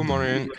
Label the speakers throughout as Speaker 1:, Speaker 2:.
Speaker 1: morning.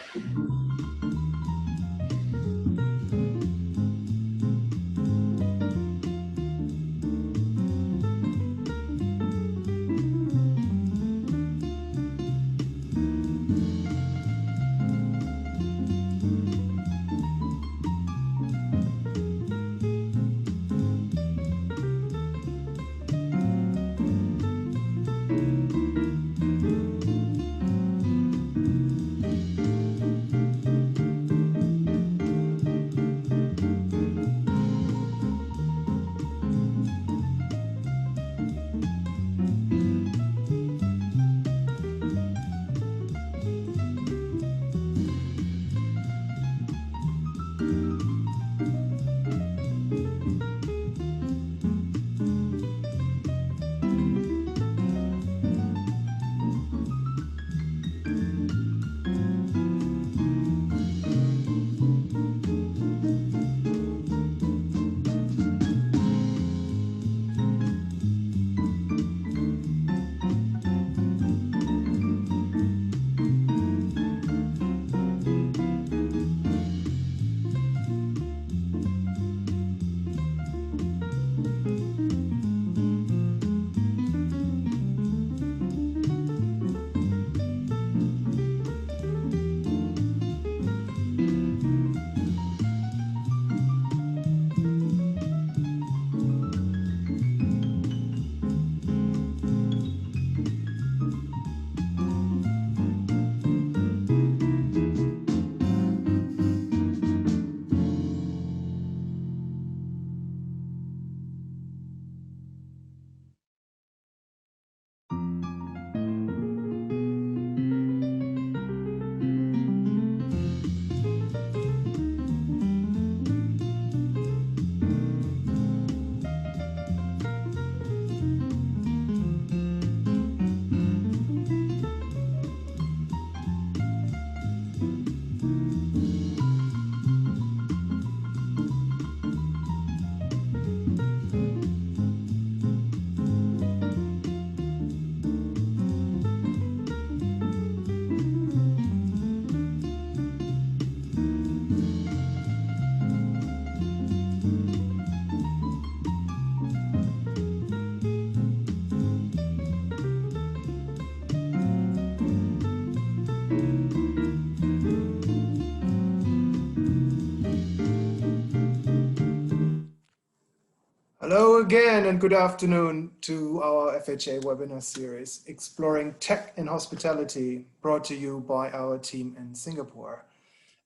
Speaker 2: Hello again and good afternoon to our FHA webinar series, Exploring Tech in Hospitality, brought to you by our team in Singapore.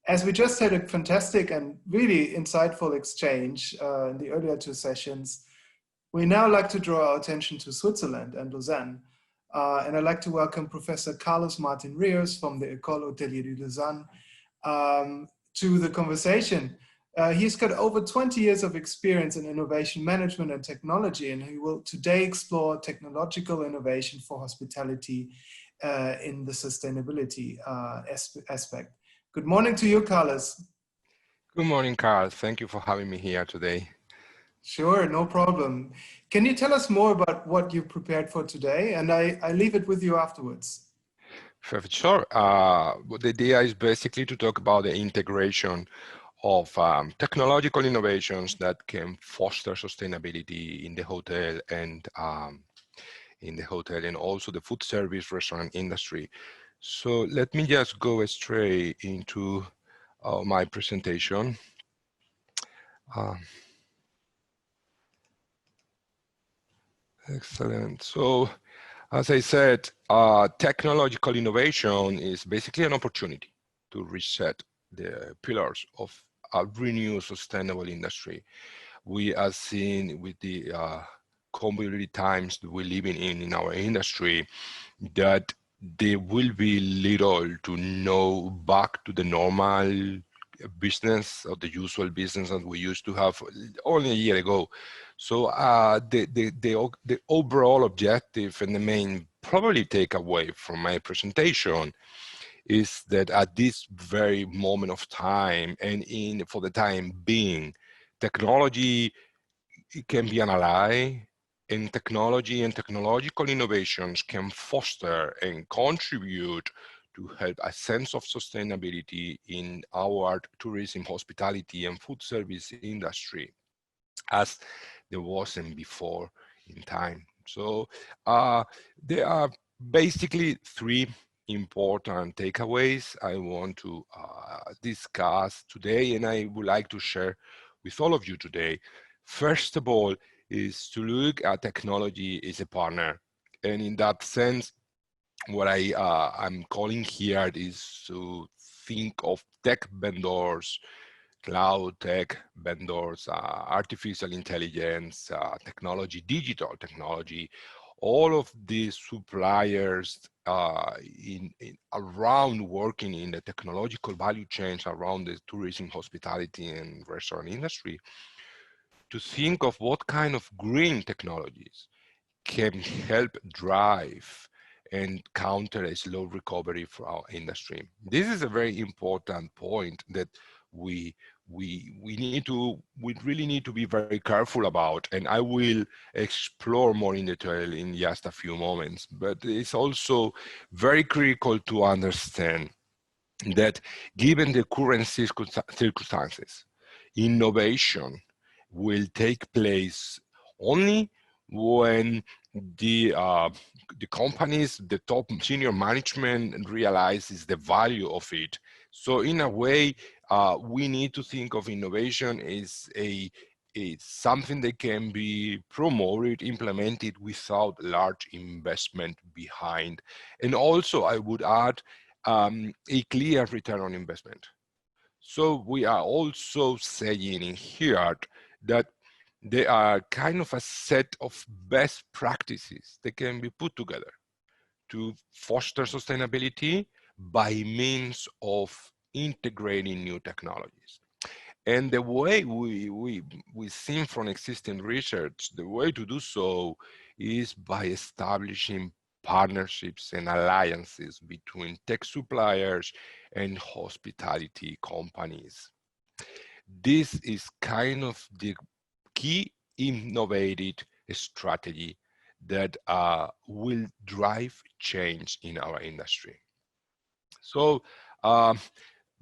Speaker 2: As we just had a fantastic and really insightful exchange in the earlier two sessions, we now like to draw our attention to Switzerland and Lausanne. And I'd like to welcome Professor Carlos Martin Rios from the École Hôtelière de Lausanne to the conversation. He's got over 20 years of experience in innovation management and technology, and he will today explore technological innovation for hospitality in the sustainability aspect. Good morning to you, Carlos.
Speaker 1: Good morning, Carl. Thank you for having me here today.
Speaker 2: Sure, no problem. Can you tell us more about what you prepared for today? And I leave it with you afterwards.
Speaker 1: Sure. The idea is basically to talk about the integration of technological innovations that can foster sustainability in the hotel and also the food service restaurant industry. So let me just go straight into my presentation. Excellent. So as I said, technological innovation is basically an opportunity to reset the pillars of a renewed sustainable industry. We are seeing with the complicated times that we're living in our industry that there will be little to no back to the normal business or the usual business that we used to have only a year ago. So the overall objective and the main probably takeaway from my presentation is that at this very moment of time and for the time being, technology can be an ally, and technology and technological innovations can foster and contribute to help a sense of sustainability in our tourism, hospitality, and food service industry, as there wasn't before in time. So there are basically three important takeaways I want to discuss today, and I would like to share with all of you today. First of all, is to look at technology as a partner. And in that sense, what I'm calling here is to think of tech vendors, cloud tech vendors, artificial intelligence, technology, digital technology, all of these suppliers around working in the technological value chains around the tourism, hospitality, and restaurant industry, to think of what kind of green technologies can help drive and counter a slow recovery for our industry. This is a very important point that we really need to be very careful about, and I will explore more in detail in just a few moments. But it's also very critical to understand that given the current circumstances, innovation will take place only when the companies, the top senior management realizes the value of it. So in a way, we need to think of innovation as something that can be promoted, implemented without large investment behind. And also, I would add a clear return on investment. So we are also saying in here that they are kind of a set of best practices that can be put together to foster sustainability by means of integrating new technologies. And the way we see from existing research, the way to do so is by establishing partnerships and alliances between tech suppliers and hospitality companies. This is kind of the key innovative strategy that will drive change in our industry. So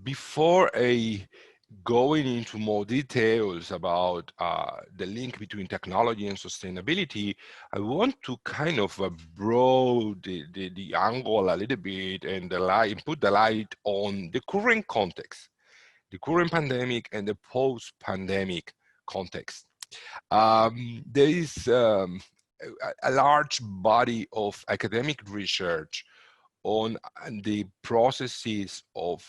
Speaker 1: before going into more details about the link between technology and sustainability, I want to kind of broaden the angle a little bit and put the light on the current context, the current pandemic and the post-pandemic context. There is a large body of academic research on the processes of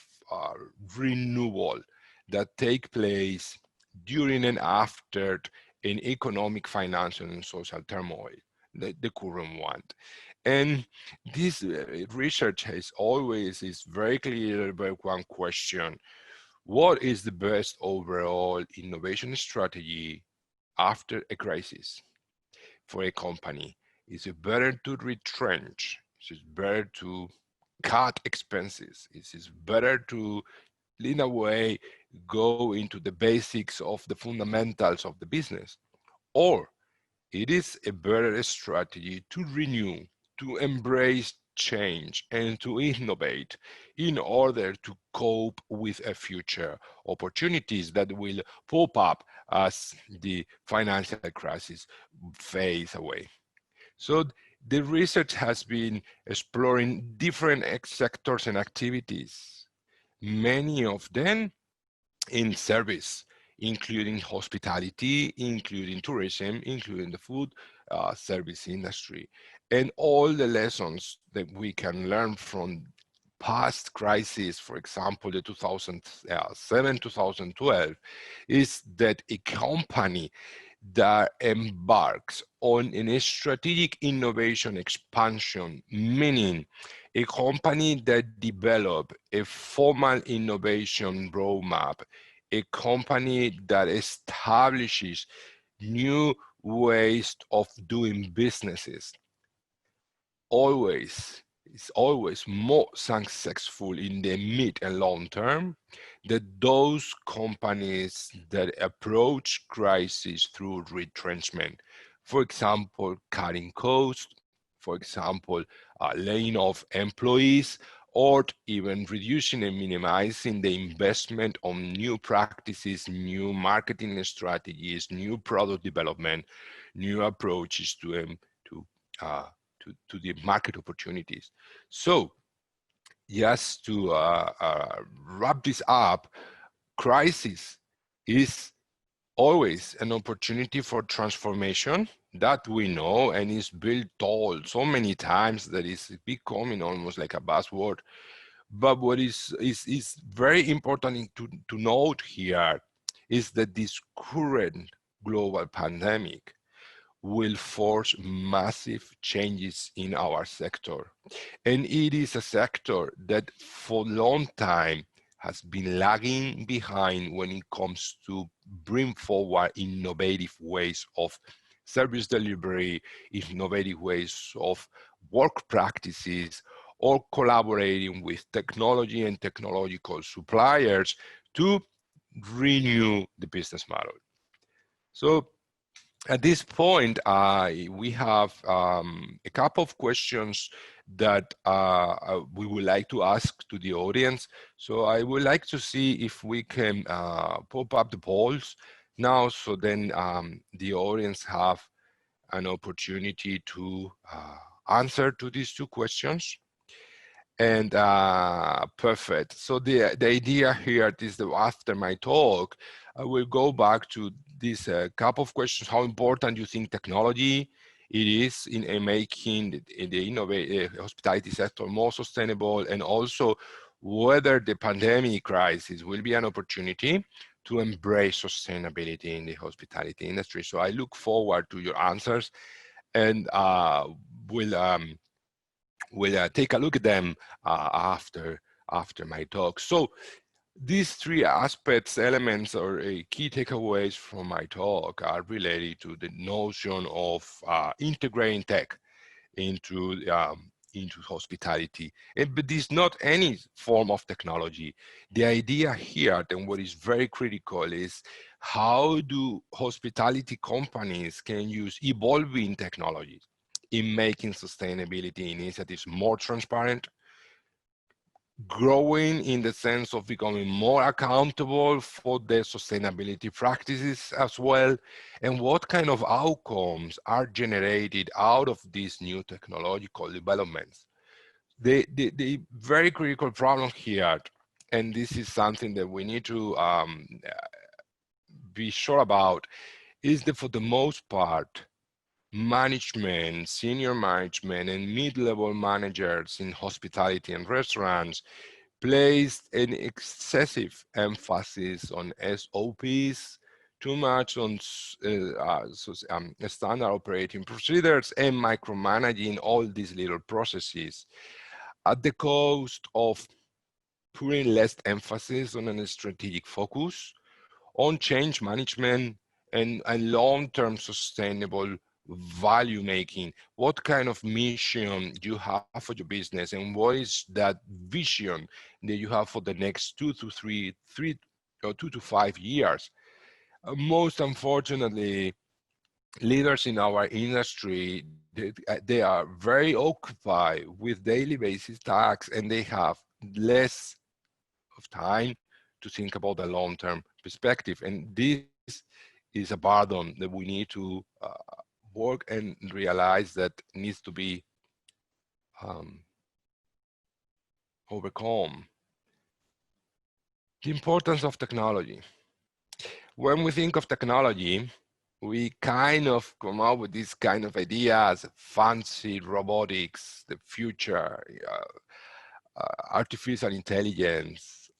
Speaker 1: renewal that take place during and after an economic, financial, and social turmoil, the current one. And this research is very clear about one question: what is the best overall innovation strategy after a crisis for a company? Is it better to retrench? Is it better to cut expenses? Is it better to, in a way, go into the basics of the fundamentals of the business? Or it is a better strategy to renew, to embrace change, and to innovate in order to cope with a future opportunities that will pop up as the financial crisis fades away. So the research has been exploring different sectors and activities, many of them in service, including hospitality, including tourism, including the food service industry. And all the lessons that we can learn from past crises, for example, the 2007-2012, is that a company that embarks on a strategic innovation expansion, meaning a company that develops a formal innovation roadmap, a company that establishes new ways of doing businesses, is always more successful in the mid and long term than those companies that approach crisis through retrenchment. For example, cutting costs, for example, laying off employees, or even reducing and minimizing the investment on new practices, new marketing strategies, new product development, new approaches uh, to the market opportunities. So just to wrap this up, crisis is always an opportunity for transformation, that we know, and is built told so many times that it's becoming almost like a buzzword. But what is very important to note here is that this current global pandemic will force massive changes in our sector. And it is a sector that for a long time has been lagging behind when it comes to bring forward innovative ways of service delivery, innovative ways of work practices, or collaborating with technology and technological suppliers to renew the business model. So at this point, we have a couple of questions that we would like to ask to the audience. So I would like to see if we can pop up the polls now, so then the audience have an opportunity to answer to these two questions. And perfect. So the idea here is that after my talk, I will go back to this couple of questions. How important you think technology it is in making the hospitality sector more sustainable, and also whether the pandemic crisis will be an opportunity to embrace sustainability in the hospitality industry. So I look forward to your answers, and we'll take a look at them after my talk. So these three aspects, elements, or key takeaways from my talk are related to the notion of integrating tech into hospitality. But this is not any form of technology. The idea here, and what is very critical, is how do hospitality companies can use evolving technologies in making sustainability initiatives more transparent, growing in the sense of becoming more accountable for their sustainability practices as well, and what kind of outcomes are generated out of these new technological developments. The very critical problem here, and this is something that we need to be sure about, is that for the most part, management, senior management, and mid-level managers in hospitality and restaurants placed an excessive emphasis on SOPs, too much on standard operating procedures, and micromanaging all these little processes at the cost of putting less emphasis on a strategic focus, on change management, and long-term sustainable value making. What kind of mission you have for your business, and what is that vision that you have for the next 2 to 5 years? Most unfortunately, leaders in our industry, they are very occupied with daily basis tasks, and they have less of time to think about the long-term perspective. And this is a burden that we need to work and realize that needs to be overcome. The importance of technology. When we think of technology, we kind of come up with these kind of ideas, fancy robotics, the future, artificial intelligence,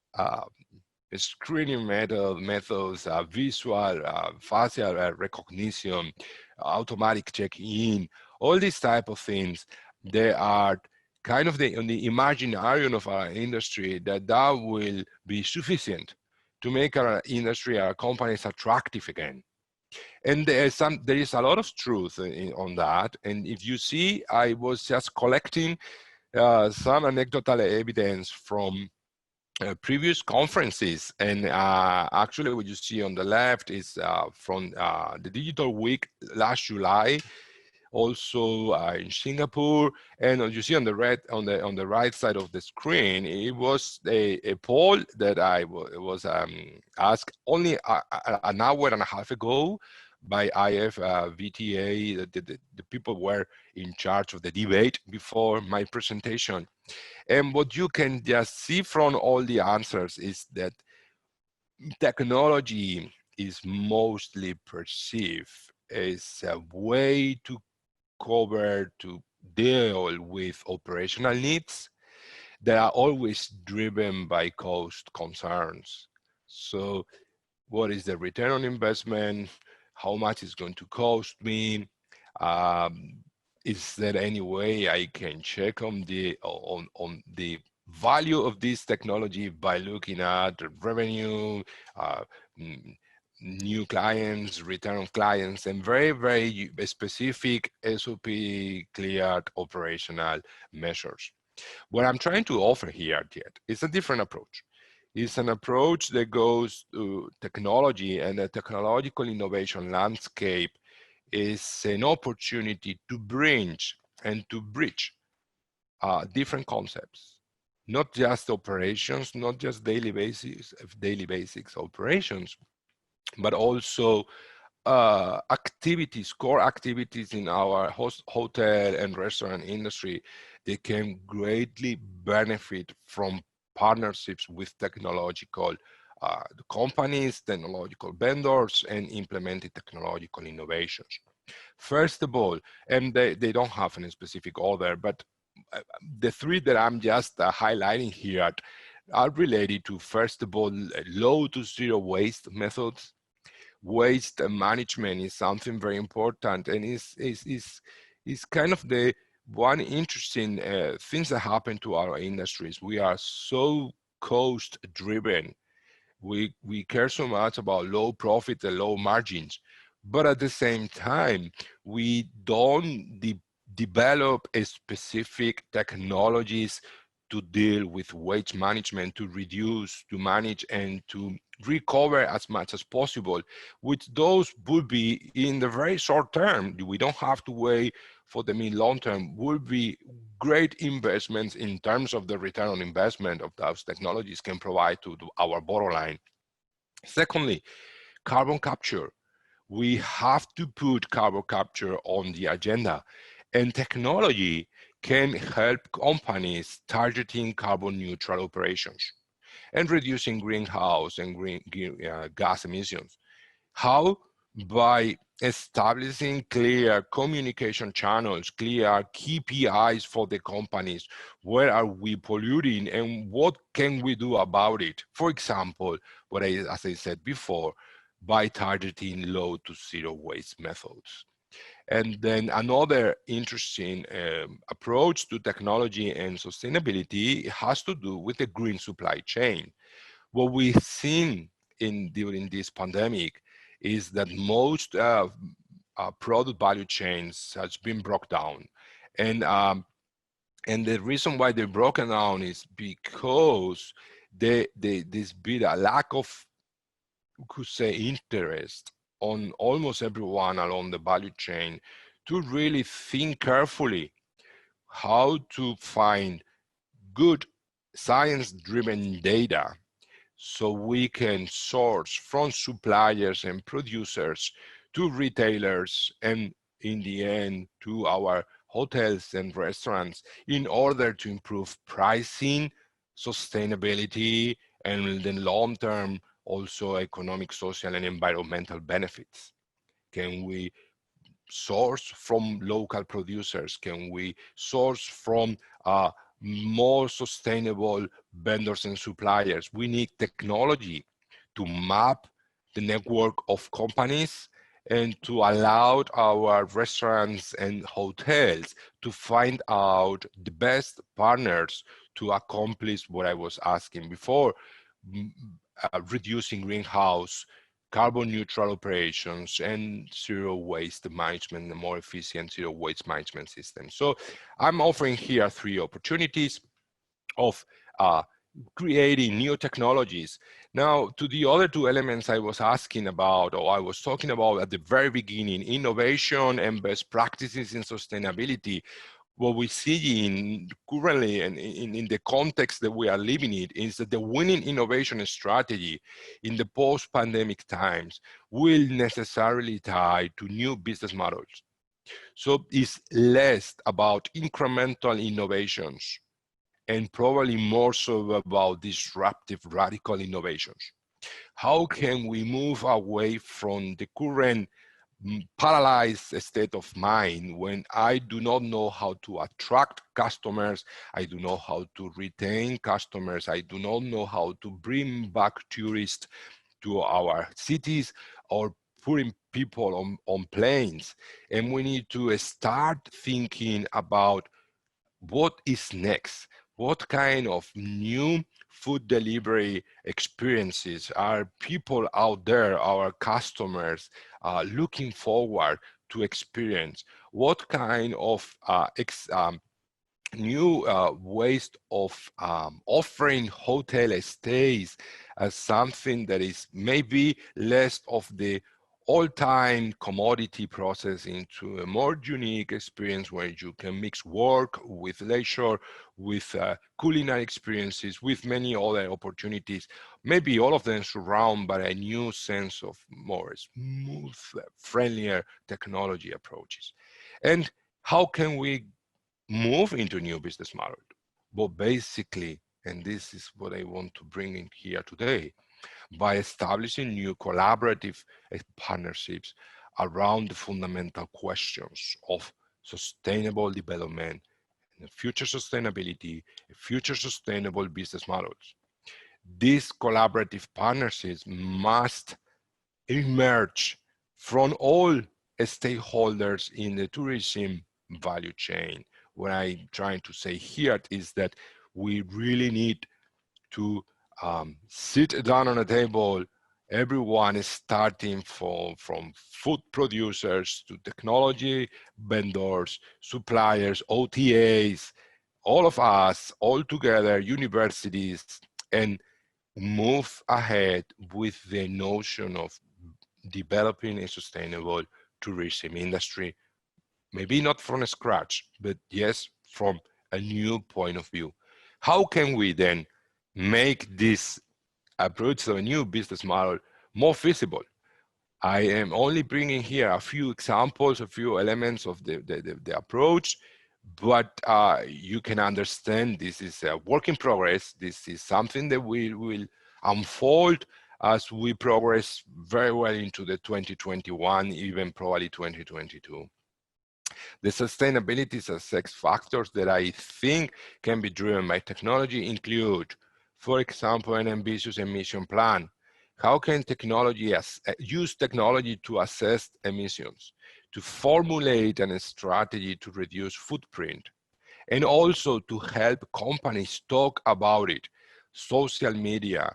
Speaker 1: screening methods, visual, facial recognition, automatic check-in, all these type of things. They are kind of on the imaginarium of our industry that will be sufficient to make our industry, our companies attractive again. And there is a lot of truth on that. And if you see, I was just collecting some anecdotal evidence from previous conferences, and actually what you see on the left is from the Digital Week last July, also in Singapore. And as you see on the right side of the screen, it was a poll that I was asked only an hour and a half ago by IFVTA. The people were in charge of the debate before my presentation. And what you can just see from all the answers is that technology is mostly perceived as a way to deal with operational needs that are always driven by cost concerns. So what is the return on investment? How much is going to cost me? Is there any way I can check on the value of this technology by looking at revenue, new clients, return on clients, and very, very specific SOP cleared operational measures. What I'm trying to offer here yet is a different approach. It's an approach that goes to technology, and the technological innovation landscape is an opportunity to bridge different concepts, not just operations, not just daily basics operations, but also core activities in our hotel and restaurant industry. They can greatly benefit from partnerships with technological companies, technological vendors, and implemented technological innovations. First of all, and they don't have any specific order, but the three that I'm just highlighting here are related to, first of all, low to zero waste methods. Waste management is something very important, and is kind of the one interesting things that happen to our industries. We are so cost driven. We care so much about low profit and low margins, but at the same time, we don't develop a specific technologies to deal with waste management, to reduce, to manage, and to recover as much as possible, which those would be in the very short term. We don't have to wait for the mid-long term, would be great investments in terms of the return on investment of those technologies can provide to our bottom line. Secondly, carbon capture. We have to put carbon capture on the agenda, and technology can help companies targeting carbon neutral operations and reducing greenhouse and gas emissions. How? By establishing clear communication channels, clear KPIs for the companies. Where are we polluting and what can we do about it? For example, as I said before, by targeting low to zero waste methods. And then another interesting approach to technology and sustainability has to do with the green supply chain. What we've seen during this pandemic is that most product value chains has been broken down. And the reason why they're broken down is because there's been a lack of, we could say, interest on almost everyone along the value chain to really think carefully how to find good science-driven data so we can source from suppliers and producers to retailers and in the end to our hotels and restaurants in order to improve pricing, sustainability, and then long-term also economic, social, and environmental benefits. Can we source from local producers? Can we source from more sustainable vendors and suppliers? We need technology to map the network of companies and to allow our restaurants and hotels to find out the best partners to accomplish what I was asking before, reducing greenhouse, carbon neutral operations, and zero waste management, a more efficient zero waste management system. So I'm offering here three opportunities of creating new technologies. Now, to the other two elements I was asking about, or I was talking about at the very beginning, innovation and best practices in sustainability. What we see currently and in the context that we are living in is that the winning innovation strategy in the post-pandemic times will necessarily tie to new business models. So it's less about incremental innovations and probably more so about disruptive radical innovations. How can we move away from the current paralyzed state of mind when I do not know how to attract customers, I do not know how to retain customers, I do not know how to bring back tourists to our cities or putting people on planes. And we need to start thinking about what is next? What kind of new food delivery experiences are people out there, our customers, looking forward to experience? What kind of new ways of offering hotel stays as something that is maybe less of the all-time commodity process into a more unique experience where you can mix work with leisure, with culinary experiences, with many other opportunities, maybe all of them surrounded by a new sense of more smooth, friendlier technology approaches. And how can we move into new business model? But basically, and this is what I want to bring in here today, by establishing new collaborative partnerships around the fundamental questions of sustainable development and future sustainability, future sustainable business models. These collaborative partnerships must emerge from all stakeholders in the tourism value chain. What I'm trying to say here is that we really need to sit down on a table. Everyone is starting from food producers to technology vendors, suppliers, OTAs, all of us, all together, universities, and move ahead with the notion of developing a sustainable tourism industry, maybe not from scratch, but yes, from a new point of view. How can we then make this approach of a new business model more feasible? I am only bringing here a few examples, a few elements of the approach, but you can understand this is a work in progress. This is something that we will unfold as we progress very well into the 2021, even probably 2022. The sustainability success factors that I think can be driven by technology include, for example, an ambitious emission plan. How can technology use technology to assess emissions, to formulate a strategy to reduce footprint, and also to help companies talk about it? Social media,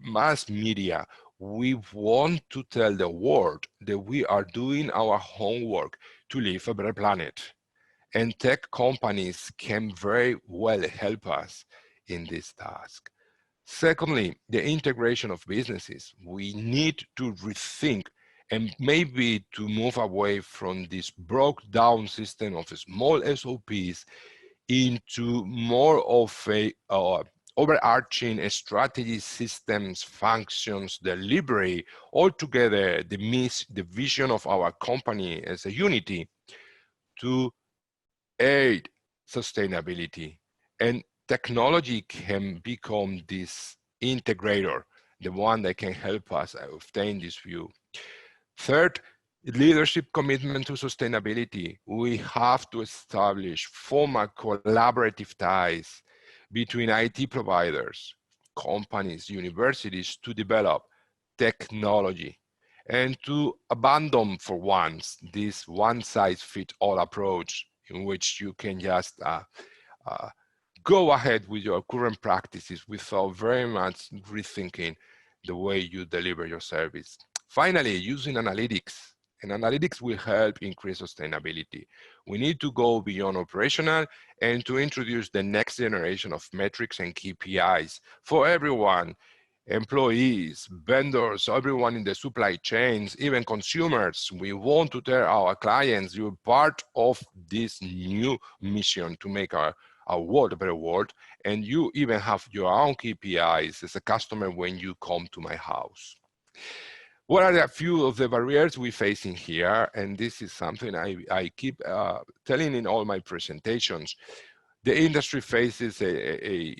Speaker 1: mass media, we want to tell the world that we are doing our homework to leave a better planet. And tech companies can very well help us in this task. Secondly, the integration of businesses. We need to rethink and maybe to move away from this broke down system of small SOPs into more of a overarching strategy, systems, functions, delivery, altogether the vision of our company as a unity to aid sustainability. And technology can become this integrator, the one that can help us obtain this view. Third, leadership commitment to sustainability. We have to establish formal collaborative ties between IT providers, companies, universities to develop technology and to abandon for once this one-size-fits-all approach in which you can just go ahead with your current practices without very much rethinking the way you deliver your service. Finally, using analytics and analytics will help increase sustainability. We need to go beyond operational and to introduce the next generation of metrics and KPIs for everyone, employees, vendors, everyone in the supply chains, even consumers. We want to tell our clients, you're part of this new mission to make our world a better world, and you even have your own KPIs as a customer when you come to my house. What are a few of the barriers we face in here? And this is something I keep telling in all my presentations. The industry faces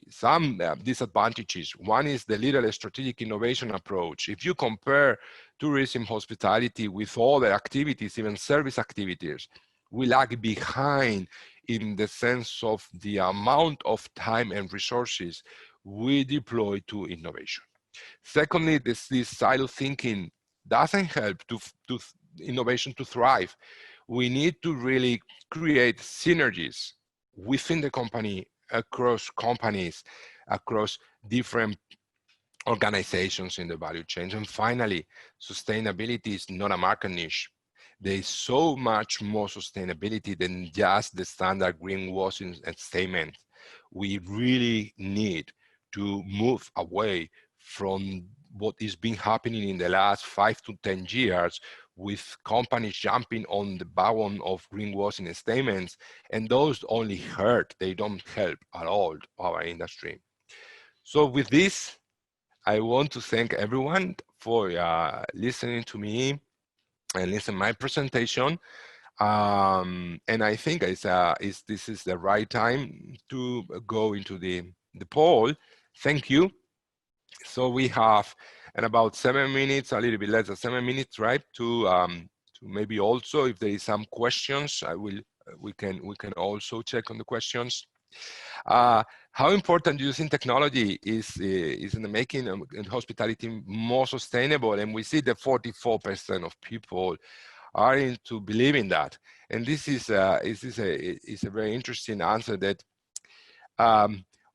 Speaker 1: some disadvantages. One is the little strategic innovation approach. If you compare tourism, hospitality with other activities, even service activities, we lag behind in the sense of the amount of time and resources we deploy to innovation. Secondly, this silo thinking doesn't help to innovation to thrive. We need to really create synergies within the company, across companies, across different organizations in the value chain. And finally, sustainability is not a market niche. There is so much more sustainability than just the standard greenwashing statement. We really need to move away from what is been happening in the last 5 to 10 years with companies jumping on the wagon of greenwashing statements, and those only hurt, they don't help at all our industry. So with this, I want to thank everyone for listening to me and listen to my presentation. And I think this is the right time to go into the poll. Thank you. So we have in about 7 minutes, a little bit less than 7 minutes, right? To maybe also, if there is some questions, we can also check on the questions. How important using technology is in the making hospitality more sustainable? And we see that 44% of people are into believing that. And this is a very interesting answer that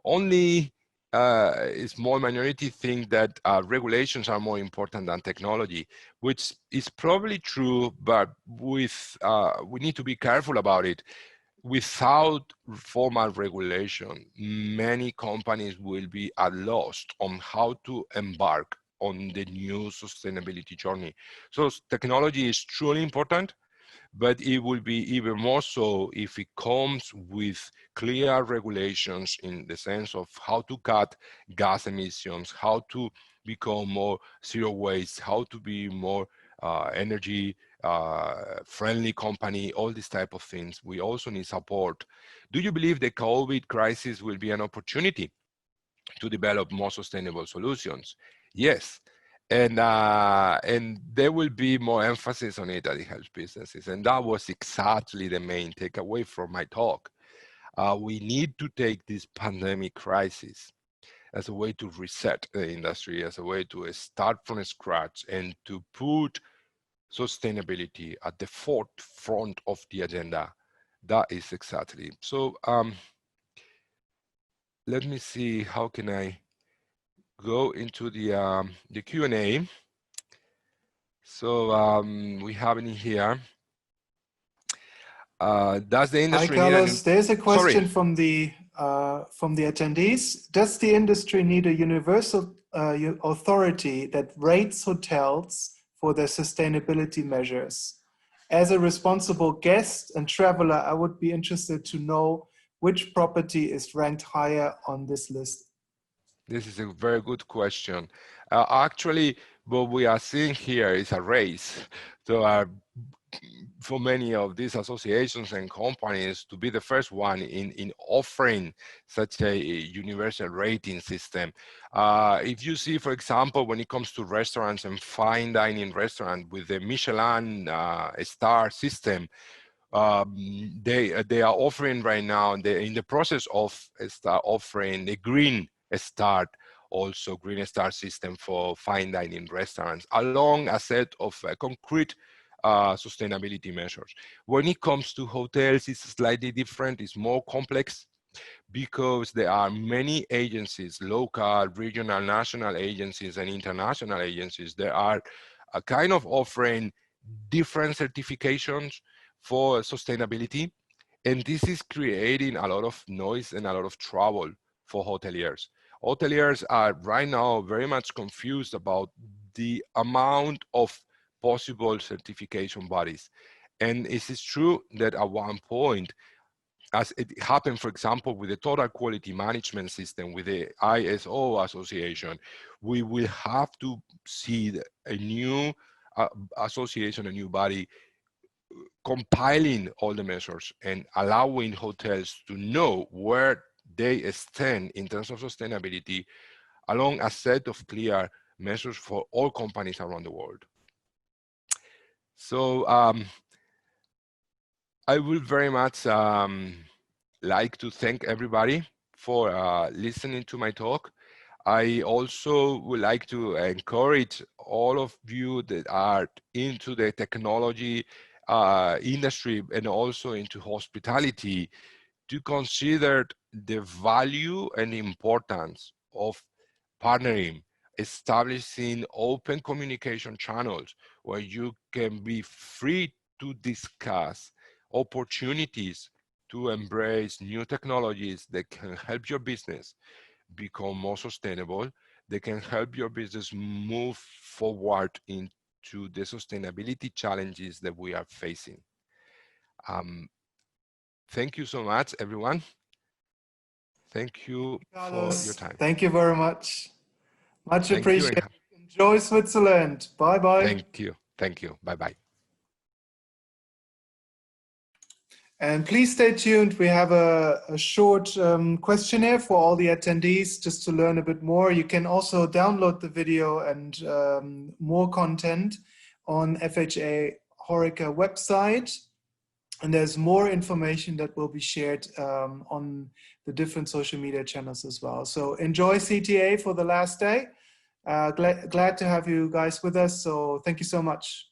Speaker 1: only a small minority think that regulations are more important than technology, which is probably true, but we need to be careful about it. Without formal regulation, many companies will be at loss on how to embark on the new sustainability journey. So technology is truly important, but it will be even more so if it comes with clear regulations in the sense of how to cut gas emissions, how to become more zero waste, how to be more energy friendly company, all these type of things. We also need support. Do you believe the COVID crisis will be an opportunity to develop more sustainable solutions? Yes. And there will be more emphasis on it that it helps businesses. And that was exactly the main takeaway from my talk. We need to take this pandemic crisis as a way to reset the industry, as a way to start from scratch and to put sustainability at the forefront of the agenda. That is exactly. So let me see, how can I go into the Q&A. So we have it in here. Does the industry
Speaker 2: Hi,
Speaker 1: need
Speaker 2: Carlos. There's a question
Speaker 1: Sorry.
Speaker 2: from the attendees. Does the industry need a universal authority that rates hotels for their sustainability measures? As a responsible guest and traveler, I would be interested to know which property is ranked higher on this list.
Speaker 1: This is a very good question. Actually, what we are seeing here is a race. So for many of these associations and companies to be the first one in offering such a universal rating system. If you see, for example, when it comes to restaurants and fine dining restaurants with the Michelin star system, they are offering right now, they're in the process of offering the green star, also green star system for fine dining restaurants, along a set of concrete sustainability measures. When it comes to hotels, it's slightly different, it's more complex, because there are many agencies, local, regional, national agencies, and international agencies that are kind of offering different certifications for sustainability. And this is creating a lot of noise and a lot of trouble for hoteliers. Hoteliers are right now very much confused about the amount of possible certification bodies. And it is true that at one point, as it happened, for example, with the total quality management system, with the ISO association, we will have to see a new association, a new body, compiling all the measures and allowing hotels to know where they stand in terms of sustainability along a set of clear measures for all companies around the world. So I would very much like to thank everybody for listening to my talk. I also would like to encourage all of you that are into the technology industry and also into hospitality to consider the value and importance of partnering, establishing open communication channels where you can be free to discuss opportunities to embrace new technologies that can help your business become more sustainable. They can help your business move forward into the sustainability challenges that we are facing. Thank you so much, everyone. Thank you for your time.
Speaker 2: Thank you very much. Much
Speaker 1: Thank
Speaker 2: appreciated.
Speaker 1: you.
Speaker 2: Enjoy Switzerland. Bye-bye.
Speaker 1: Thank you. Thank you. Bye-bye.
Speaker 2: And please stay tuned. We have a short questionnaire for all the attendees just to learn a bit more. You can also download the video and more content on FHA-HoReCa website. And there's more information that will be shared on the different social media channels as well. So enjoy CTA for the last day. Glad to have you guys with us. So thank you so much.